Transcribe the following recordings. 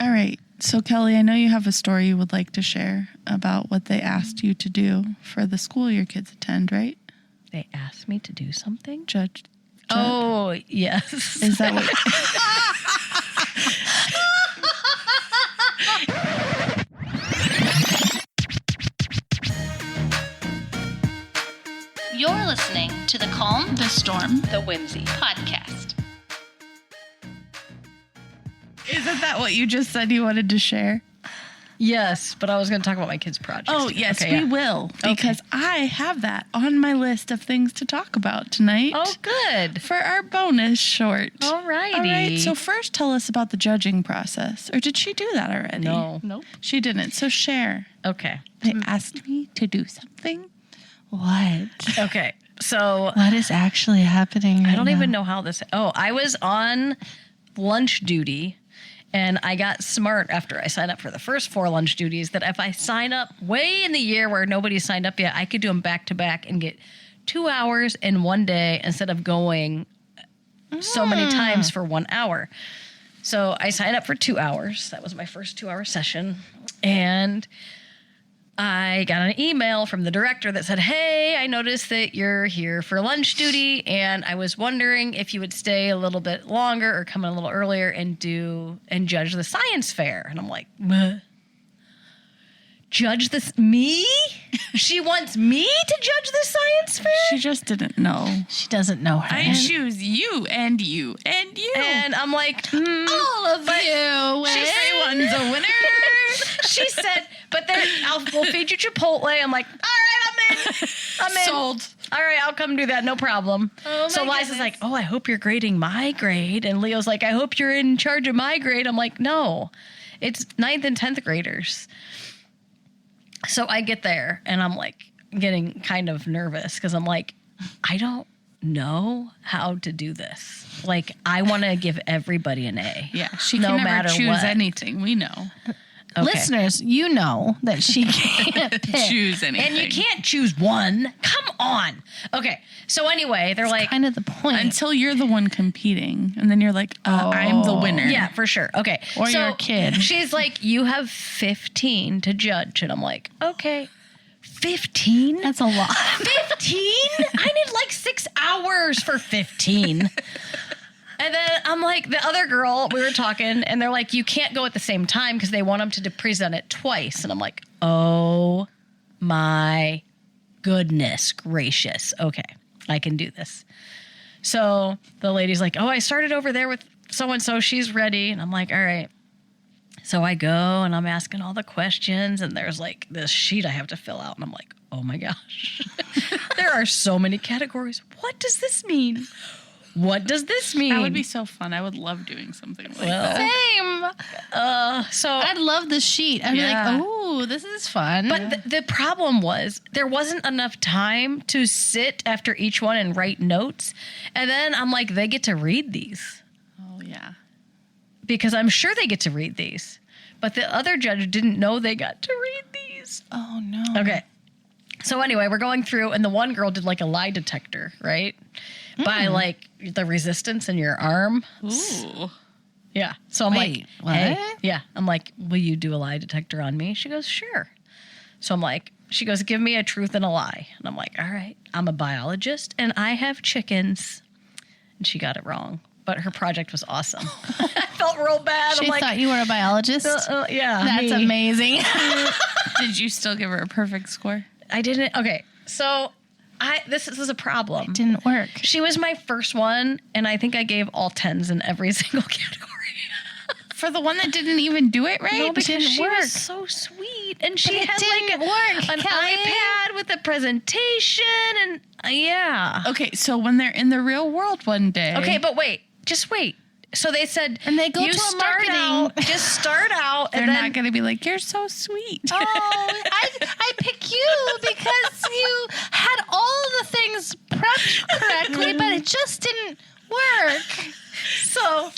All right. So, Kelly, I know you have a story you would like to share about what they asked you to do for the school your kids attend, right? They asked me to do something? Judge. Oh, yes. Is that what... You're listening to the Calm, the Storm, The Whimsy podcast. Isn't that what you just said you wanted to share? Yes, but I was going to talk about my kids' project. Oh, yes, Okay, we will. Because I have that on my list of things to talk about tonight. Oh, good. For our bonus short. All righty. All right, so first tell us about the judging process. Or did she do that already? No. Nope. She didn't. So share. Okay. They asked me to do something. What? Okay. So What is actually happening I don't even know how this... Oh, I was on lunch duty, and I got smart after I signed up for the first 4 lunch duties that if I sign up way in the year where nobody's signed up yet, I could do them back to back and get 2 hours in one day instead of going so many times for 1 hour. So I signed up for 2 hours. That was my first 2-hour session. And I got an email from the director that said, hey, I noticed that you're here for lunch duty, and I was wondering if you would stay a little bit longer or come in a little earlier and judge the science fair. And I'm like, "Meh. Judge this? Me? She wants me to judge the science fair? She just didn't know. She doesn't know her. I choose you and you and you. And I'm like, all of you. Everyone's a winner. she said, but then we'll feed you Chipotle. I'm like, all right, I'm in. Sold. All right, I'll come do that. No problem. Oh, so my Liza's goodness. like, oh, I hope you're grading my grade. And Leo's like, I hope you're in charge of my grade. I'm like, no, it's 9th and 10th graders. So I get there and I'm like getting kind of nervous because I'm like, I don't know how to do this. Like, I want to give everybody an A. Yeah, she no can never matter choose what. anything. We know. Okay. Listeners, you know that she can't pick. Choose anything. And you can't choose one. Come on. Okay. So anyway, they're like, Kind of the point. Until you're the one competing. And then you're like, I'm the winner. yeah, for sure. Okay. Or so you're a kid. She's like, you have 15 to judge. And I'm like, okay. 15? That's a lot. 15? I need like 6 hours for 15. And then I'm like, the other girl, we were talking, and they're like, you can't go at the same time because they want them to present it twice. And I'm like, oh my goodness gracious. Okay, I can do this. So the lady's like, oh, I started over there with so-and-so. She's ready. And I'm like, all right. So I go and I'm asking all the questions, and there's like this sheet I have to fill out. And I'm like, oh my gosh, there are so many categories. What does this mean? What does this mean? That would be so fun. I would love doing something like that. Same. So I'd love the sheet. I'd Yeah. be like, oh, this is fun. But the problem was there wasn't enough time to sit after each one and write notes. And then I'm like, they get to read these Oh, yeah. because I'm sure they get to read these. But the other judge didn't know they got to read these. oh, no. Okay. So anyway, we're going through, and the one girl did like a lie detector, right? By like the resistance in your arm. Ooh. Yeah. So I'm Wait, like, what? hey, yeah. I'm like, will you do a lie detector on me? She goes, sure. So I'm like, she goes, give me a truth and a lie. And I'm like, all right, I'm a biologist and I have chickens. And she got it wrong, but her project was awesome. I felt real bad. She I'm like, thought you were a biologist. yeah. That's me. amazing. Did you still give her a perfect score? I didn't. Okay. So this is a problem. Didn't work. She was my first one, and I think I gave all 10s in every single category. For the one that didn't even do it right? No, because didn't she work. was so sweet, and she it had didn't like work, an Kelly. iPad with a presentation, and yeah. Okay, so when they're in the real world one day. Okay, but wait, just wait. So they said, And they go you to a start marketing- out, just start out, they're and then not going to be like, you're so sweet. Oh, I pick you because you had all the things prepped correctly, but it just didn't work. So,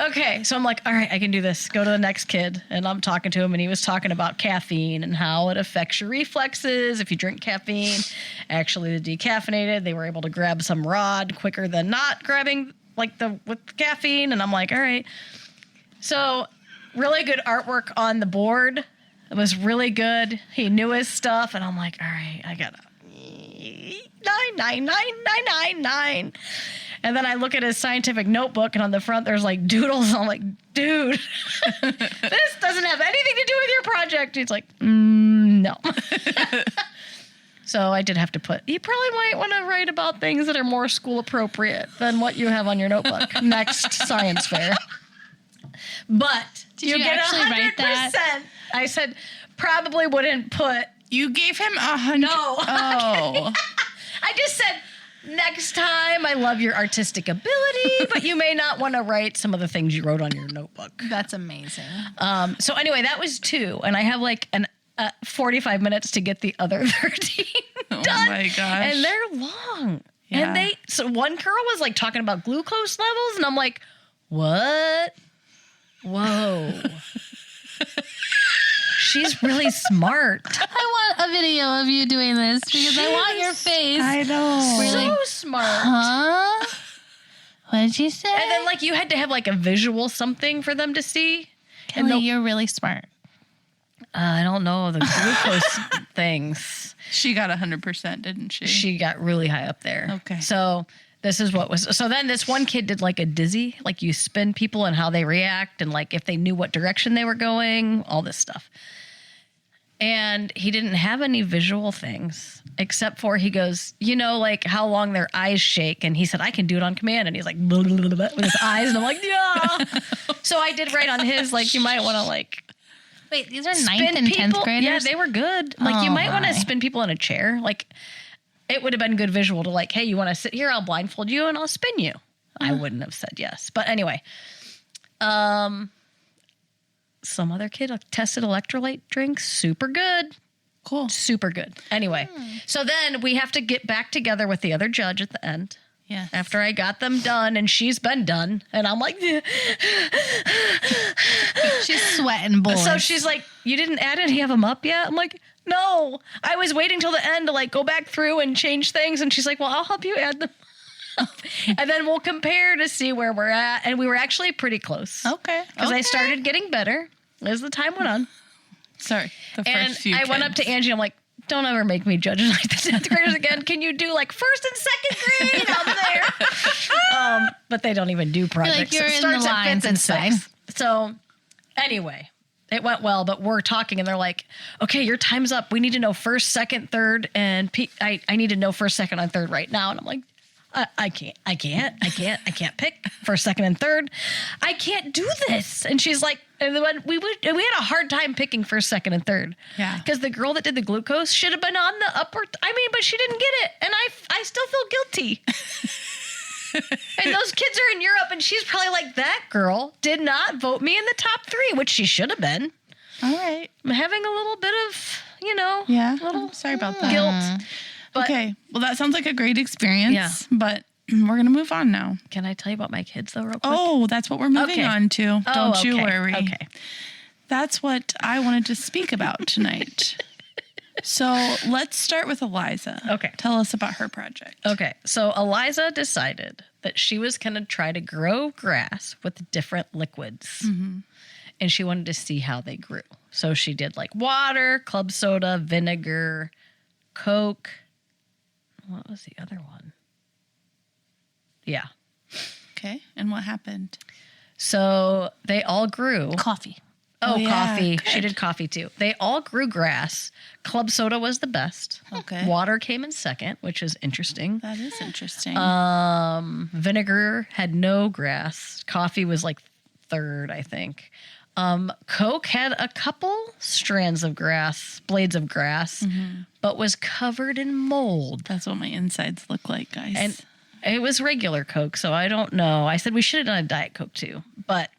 okay. So I'm like, all right, I can do this. Go to the next kid. And I'm talking to him, and he was talking about caffeine and how it affects your reflexes if you drink caffeine. Actually, the decaffeinated, they were able to grab some rod quicker than not grabbing with caffeine. And I'm like, all right. So really good artwork on the board. It was really good. He knew his stuff. And I'm like, all right, I got 99999. And then I look at his scientific notebook, and on the front, there's like doodles. And I'm like, dude, this doesn't have anything to do with your project. He's like, no. So I did have to put, you probably might want to write about things that are more school appropriate than what you have on your notebook next science fair. But Did you actually 100%. write that? I said, probably wouldn't put. You gave him 100. No. Oh. I just said, next time, I love your artistic ability, but you may not want to write some of the things you wrote on your notebook. That's amazing. So anyway, that was 2. And I have like 45 minutes to get the other 13 done. Oh my gosh. And they're long. Yeah. And so one girl was like talking about glucose levels, and I'm like, what? Whoa. She's really smart. I want a video of you doing this because I want your face. I know. So smart. Huh? What did you say? And then like you had to have like a visual something for them to see. Kelly, and you're really smart. I don't know the glucose things. She got 100%, didn't she? She got really high up there. Okay. So this is what was. So then this one kid did like a dizzy, like you spin people and how they react, and like if they knew what direction they were going, all this stuff. And he didn't have any visual things except for he goes, you know, like how long their eyes shake. And he said, I can do it on command. And he's like, blah, blah, blah, blah, with his eyes. And I'm like, yeah. So I did write on his, like, you might want to like. Wait, these are 9th Spin and people. 10th graders? Yeah, they were good. Like, you Oh, might want to my. spin people in a chair. Like, it would have been good visual to like, hey, you want to sit here? I'll blindfold you and I'll spin you. I wouldn't have said yes. But anyway, some other kid tested electrolyte drinks. Super good. Cool. Super good. Anyway, so then we have to get back together with the other judge at the end. Yeah. After I got them done, and she's been done. And I'm like, She's sweating bullets. so she's like, you didn't add any of them up yet? I'm like, no, I was waiting till the end to like go back through and change things. And she's like, well, I'll help you add them up. And then we'll compare to see where we're at. And we were actually pretty close. Okay. Because I started getting better as the time went on. Sorry. The And first few I went up to kids. Angie. I'm like, don't ever make me judge like the 10th graders again. Can you do like 1st and 2nd grade out there? But they don't even do projects. you're It in starts the at lines, 5th and it's fine. 6th. So anyway, it went well, but we're talking and they're like, okay, your time's up. We need to know 1st, 2nd, 3rd. And I need to know 1st, 2nd, and 3rd right now. And I'm like, I can't pick 1st, 2nd, and 3rd. I can't do this. And she's like, and then we had a hard time picking 1st, 2nd, and 3rd. Yeah. Because the girl that did the glucose should have been on the upper. But she didn't get it, and I still feel guilty. And those kids are in Europe, and she's probably like, that girl did not vote me in the top 3, which she should have been. All right. I'm having a little bit of, Yeah. little I'm sorry about that. guilt. But Okay. Well, that sounds like a great experience. Yeah. But we're going to move on now. Can I tell you about my kids though, real quick? Oh, that's what we're moving Okay. on to. Oh, Don't you okay. worry. Okay. That's what I wanted to speak about tonight. So let's start with Eliza. Okay. Tell us about her project. Okay, so Eliza decided that she was going to try to grow grass with different liquids. And she wanted to see how they grew. So she did like water, club soda, vinegar, Coke. What was the other one? Yeah. Okay. And what happened? So they all grew. Coffee. Oh, yeah, coffee. good. She did coffee too. They all grew grass. Club soda was the best. Okay. Water came in second, which is interesting. That is interesting. Vinegar had no grass. Coffee was like third, I think. Coke had a couple strands of grass, blades of grass, but was covered in mold. That's what my insides look like, guys. And it was regular Coke, so I don't know. I said we should have done a Diet Coke too, but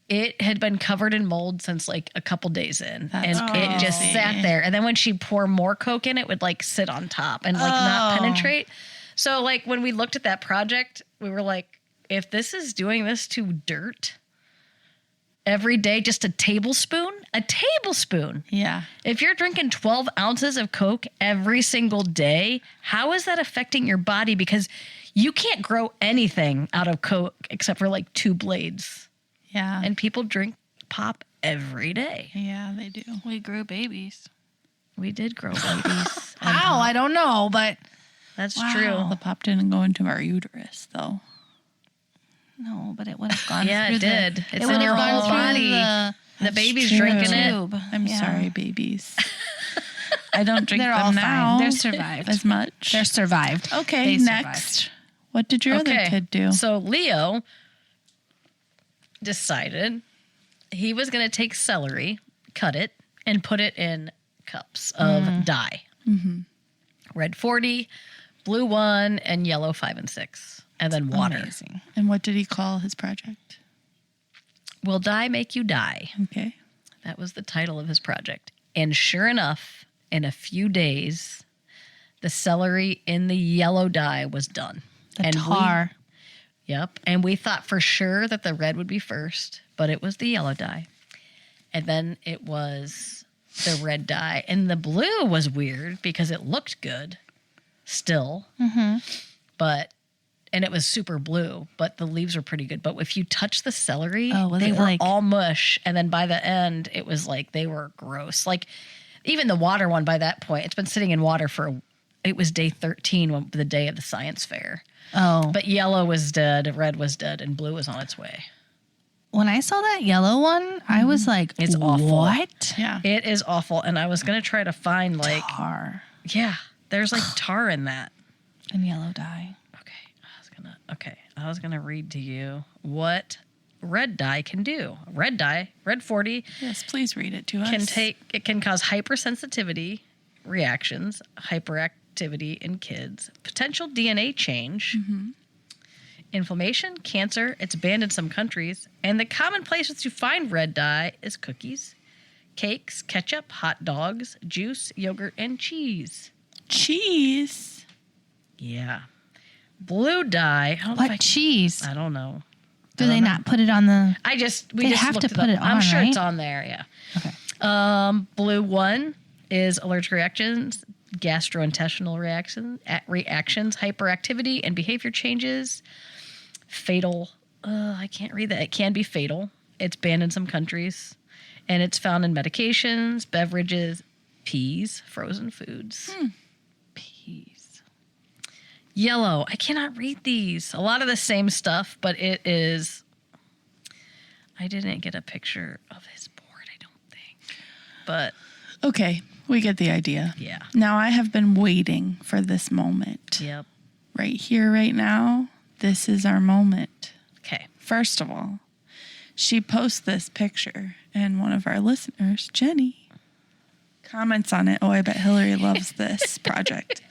it had been covered in mold since like a couple days in. That's and it just crazy. sat there. And then when she pour more Coke in, it would like sit on top and like not penetrate. So like when we looked at that project, we were like, if this is doing this to dirt every day, just a tablespoon. yeah. If you're drinking 12 ounces of Coke every single day, how is that affecting your body? Because you can't grow anything out of Coke except for like 2 blades. Yeah. And people drink pop every day. Yeah, they do. We grew babies. We did grow babies. on How? pop. I don't know, but That's Wow. true. The pop didn't go into our uterus, though. no, but it would have gone Yeah, through it did. It's it in would your have whole gone through body. The That's baby's true. drinking the it. tube. I'm Yeah. sorry, babies. I don't drink They're them all now. fine. They're survived. as much. They're survived. Okay, They next. What did your other kid do? So Leo decided he was going to take celery, cut it, and put it in cups of dye. Mm-hmm. Red 40, blue 1, and yellow 5 and 6. And then water. Amazing. And what did he call his project? Will dye make you die? Okay. That was the title of his project. And sure enough, in a few days, the celery in the yellow dye was done. The and tar. Yep. And we thought for sure that the red would be first, but it was the yellow dye. And then it was the red dye. And the blue was weird because it looked good still. Mm-hmm. And it was super blue, but the leaves were pretty good. But if you touch the celery, was they it were like- all mush. And then by the end, it was like they were gross. Like even the water one by that point, it's been sitting in water it was day 13, the day of the science fair. Oh. But yellow was dead, red was dead, and blue was on its way. When I saw that yellow one, I was like, It's awful. What? Yeah. It is awful. And I was going to try to find Tar yeah, there's like tar in that. and yellow dye. I was going to read to you what red dye can do. Red dye, red 40, Yes, please read it to us. it can cause hypersensitivity reactions, hyperactivity in kids, potential DNA change, inflammation, cancer. It's banned in some countries. And the common places to find red dye is cookies, cakes, ketchup, hot dogs, juice, yogurt, and cheese. Cheese. Yeah. Blue dye. I don't know if What cheese? I don't know. Do they not put it on the? We They just have to looked put up. it I'm on, sure it's right? on there. Yeah. Okay. Blue 1 is allergic reactions, gastrointestinal reactions, hyperactivity, and behavior changes. Fatal. I can't read that. It can be fatal. It's banned in some countries, and it's found in medications, beverages, peas, frozen foods. Peas. Yellow. I cannot read these. A lot of the same stuff, but it is. I didn't get a picture of his board, I don't think. But Okay, we get the idea. yeah. Now I have been waiting for this moment. Yep. Right here, right now. This is our moment. Okay. First of all, she posts this picture, and one of our listeners, Jenny, comments on it. Oh, I bet Hillary loves this project.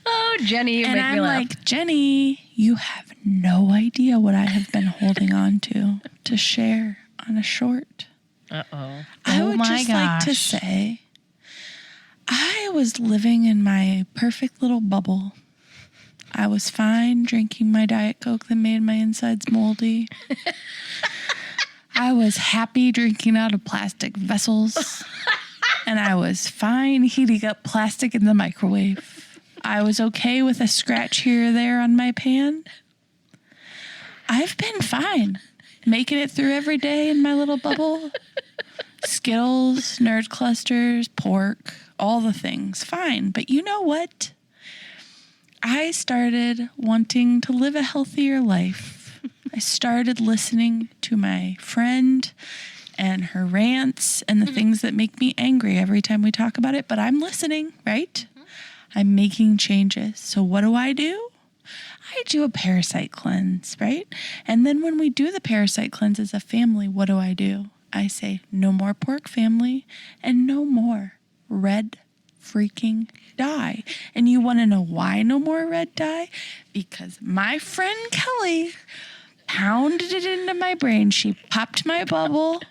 Oh, Jenny, you And make me I'm laugh. like, Jenny, you have no idea what I have been holding on to share on a short. Uh-oh. I Oh would my just like to gosh. say, I was living in my perfect little bubble. I was fine drinking my Diet Coke that made my insides moldy. I was happy drinking out of plastic vessels. And I was fine heating up plastic in the microwave. I was okay with a scratch here or there on my pan. I've been fine. Making it through every day in my little bubble. Skittles, nerd clusters, pork, all the things. Fine. But you know what? I started wanting to live a healthier life. I started listening to my friend and her rants and the things that make me angry every time we talk about it. But I'm listening, right? I'm making changes. So what do? I do a parasite cleanse, right? And then when we do the parasite cleanse as a family, what do? I say, no more pork, family, and no more red freaking dye. And you want to know why no more red dye? Because my friend Kelly pounded it into my brain. She popped my bubble.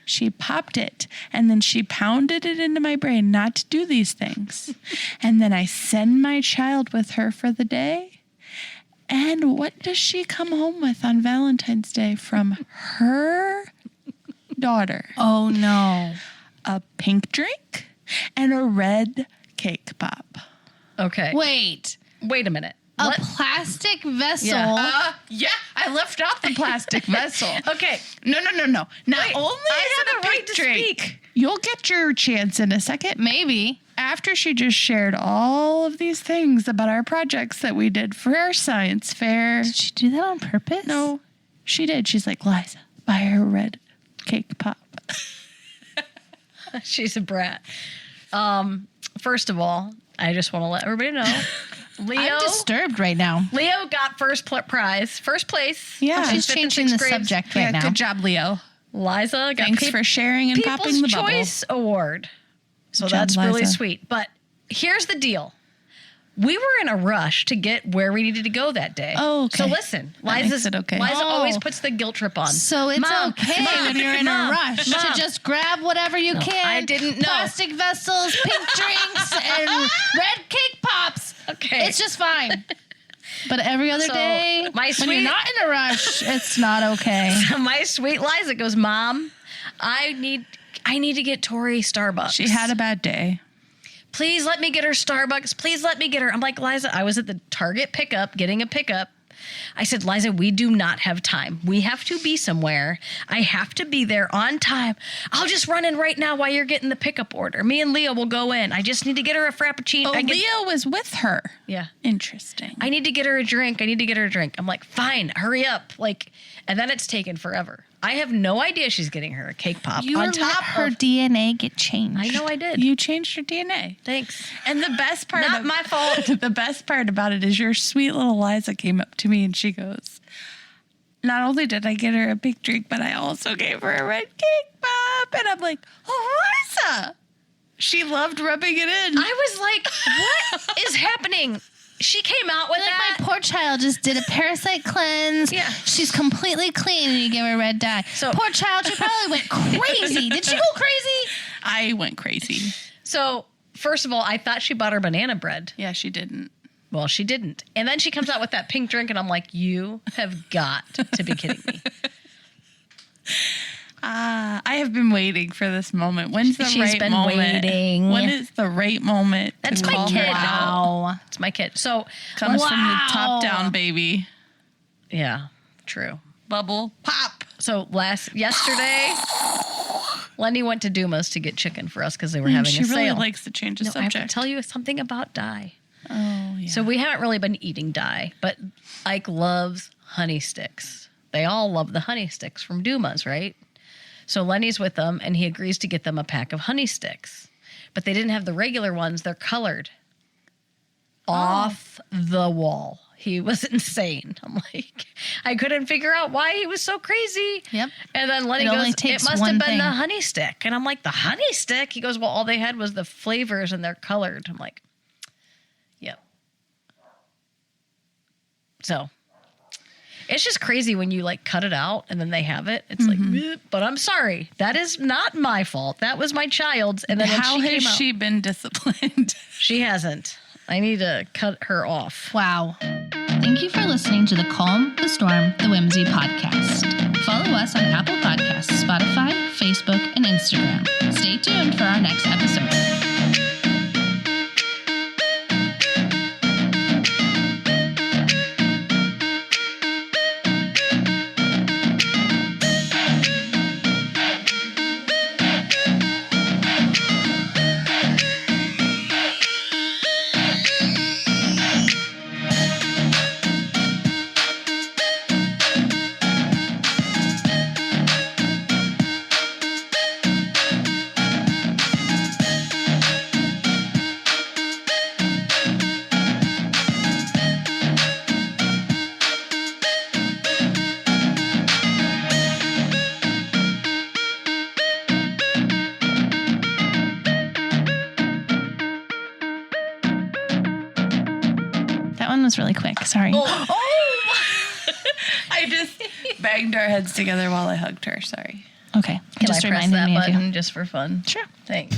She popped it, and then she pounded it into my brain not to do these things. And then I send my child with her for the day. And what does she come home with on Valentine's Day from her daughter? Oh no. A pink drink and a red cake pop. Okay. Wait. Wait a minute. A plastic vessel. Yeah. I left out the plastic vessel. Okay. No. Not Wait, only I is it have a a right pink to drink. speak. You'll get your chance in a second. Maybe. After she just shared all of these things about our projects that we did for our science fair. Did she do that on purpose? No, she did. She's like, Liza, buy her a red cake pop. She's a brat. First of all, I just want to let everybody know. I'm disturbed right now. Leo got first place. Yeah. She's Fifth and changing the sixth grades. subject right now. Good job, Leo. Liza got Thanks for sharing and popping People's the bubble. Choice Award. So Good job, that's really Liza. sweet. But here's the deal. We were in a rush to get where we needed to go that day. Oh, okay. So listen, That makes it okay. Liza Oh. always puts the guilt trip on. So it's Mom, okay Mom, when you're in Mom, a rush Mom. to just grab whatever you can. I didn't know. Plastic vessels, pink drinks, and red cake pops. Okay. It's just fine. But every other So, day, my when sweet- you're not in a rush, it's not okay. My sweet Liza goes, Mom, I need to get Tori Starbucks. She had a bad day. Please let me get her Starbucks. Please let me get her. I'm like, Liza, I was at the Target pickup, getting a pickup. I said, Liza, we do not have time. We have to be somewhere. I have to be there on time. I'll just run in right now while you're getting the pickup order. Me and Leo will go in. I just need to get her a Frappuccino. Oh, Leo was with her. Yeah. Interesting. I need to get her a drink. I'm like, fine, hurry up. And then it's taken forever. I have no idea she's getting her a cake pop. You on let top her of, DNA get changed. I know I did. You changed your DNA. Thanks. And the best part Not my fault. The best part about it is your sweet little Liza came up to me and she goes, not only did I get her a big drink, but I also gave her a red cake pop. And I'm like, oh, Liza. She loved rubbing it in. I was like, what is happening? She came out with Like that. my poor child just did a parasite cleanse. Yeah. She's completely clean and you give her red dye. So- Poor child, she probably went crazy. Did she go crazy? I went crazy. So, first of all, I thought she bought her banana bread. Yeah, she didn't. Well, she didn't. And then she comes out with that pink drink, and I'm like, you have got to be kidding me. I have been waiting for this moment. When's the She's right been moment? waiting. When is the right moment? That's to my call her kid. out? Wow. It's my kid. So, Comes from the Wow. top down, baby. yeah, true. Bubble pop. So, yesterday, Lenny went to Dumas to get chicken for us because they were having She a really sale. likes to change the No, I have to subject. tell you something about dye. Oh, yeah. So we haven't really been eating dye, but Ike loves honey sticks. They all love the honey sticks from Dumas, right? So Lenny's with them, and he agrees to get them a pack of honey sticks. But they didn't have the regular ones. They're colored. Off the wall. He was insane. I'm like, I couldn't figure out why he was so crazy. Yep. And then Lenny It only goes, takes it must one have been thing. the honey stick. And I'm like, the honey stick? He goes, well, all they had was the flavors and they're colored. I'm like, yep. So it's just crazy when you cut it out and then they have it. It's like, "Bleh," but I'm sorry. That is not my fault. That was my child's. And then How when she has came out, she been disciplined? she hasn't. I need to cut her off. Wow. Thank you for listening to the Calm, the Storm, the Whimsy podcast. Follow us on Apple Podcasts, Spotify, Facebook, and Instagram. Stay tuned for our next episode. That one was really quick. Sorry. I just banged our heads together while I hugged her. Sorry. Okay. Can Just I press reminded that me of you. button just for fun? Sure. Thanks.